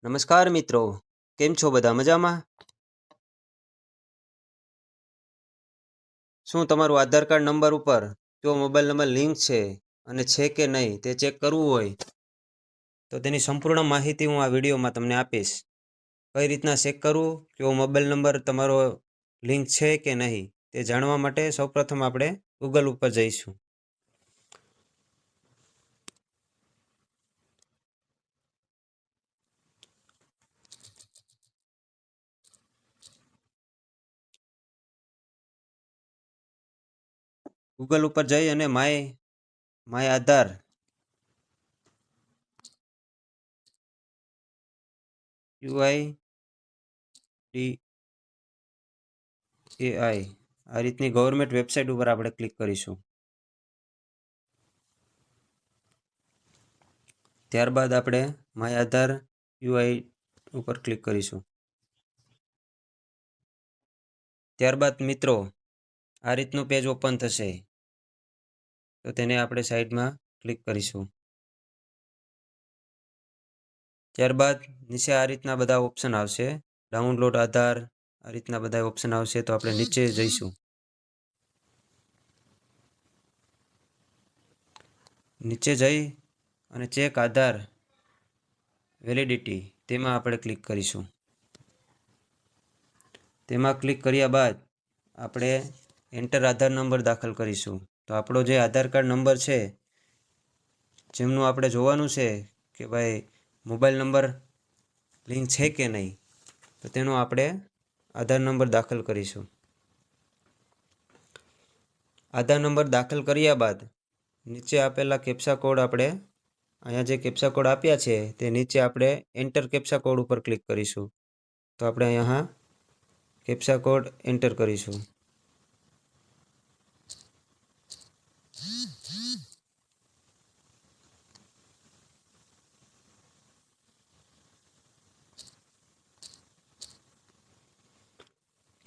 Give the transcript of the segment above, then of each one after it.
નમસ્કાર મિત્રો, કેમ છો બધા મજામાં? શું તમારું આધાર કાર્ડ નંબર ઉપર જો મોબાઈલ નંબર લિંક છે અને છે કે નહીં તે ચેક કરવું હોય તો તેની સંપૂર્ણ માહિતી હું આ વિડીયોમાં તમને આપીશ. કઈ રીતના ચેક કરવું કે મોબાઈલ નંબર તમારો લિંક છે કે નહીં તે જાણવા માટે સૌપ્રથમ આપણે ગૂગલ ઉપર જઈશું. ગૂગલ ઉપર જઈ અને માય આધાર UIDAI આ રીતની ગવર્મેન્ટ વેબસાઇટ ઉપર આપણે ક્લિક કરીશું. ત્યારબાદ આપણે માય આધાર UI ઉપર ક્લિક કરીશું. ત્યારબાદ મિત્રો આ રીતનું પેજ ઓપન થશે, તો તેને આપણે સાઈડમાં ક્લિક કરીશું. ત્યારબાદ નીચે આ રીતના બધા ઓપ્શન આવશે, ડાઉનલોડ આધાર, આ રીતના બધા ઓપ્શન આવશે, તો આપણે નીચે જઈશું. નીચે જઈ અને ચેક આધાર વેલિડિટી તેમાં આપણે ક્લિક કરીશું. તેમાં ક્લિક કર્યા બાદ આપણે એન્ટર આધાર નંબર દાખલ કરીશું. તો આપણો જે આધાર કાર્ડ નંબર છે જેમનું આપણે જોવાનું છે કે ભાઈ મોબાઈલ નંબર લિંક છે કે નહીં, તો તેનો આપણે આધાર નંબર દાખલ કરીશું. આધાર નંબર દાખલ કર્યા બાદ નીચે આપેલા કેપ્ચા કોડ આપણે અહીંયા જે કેપ્ચા કોડ આપ્યા છે તે નીચે આપણે એન્ટર કેપ્ચા કોડ ઉપર ક્લિક કરીશું. તો આપણે અહીંયા કેપ્ચા કોડ એન્ટર કરીશું.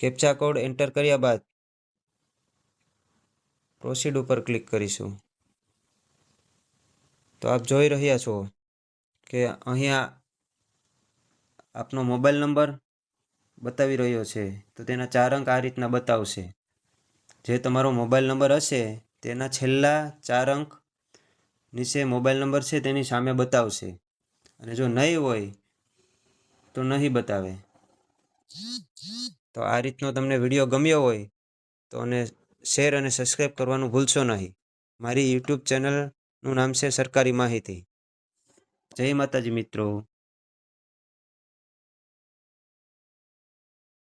કેપ્ચા કોડ એન્ટર કર્યા બાદ પ્રોસીડ ઉપર ક્લિક કરીશું. તો આપ જોઈ રહ્યા છો કે અહીંયા આપનો મોબાઈલ નંબર બતાવી રહ્યો છે, તો તેના 4 અંક આ રીતના બતાવશે. જે તમારો મોબાઈલ નંબર હશે તેના છેલ્લા 4 અંક નીચે મોબાઈલ નંબર છે તેની સામે બતાવશે, અને જો નહીં હોય તો નહીં બતાવે. તો આ રીતનો તમને વિડીયો ગમ્યો હોય તો શેર અને સબસ્ક્રાઈબ કરવાનું ભૂલશો નહીં. મારી યુટ્યુબ ચેનલનું નામ છે સરકારી માહિતી. જય માતાજી મિત્રો.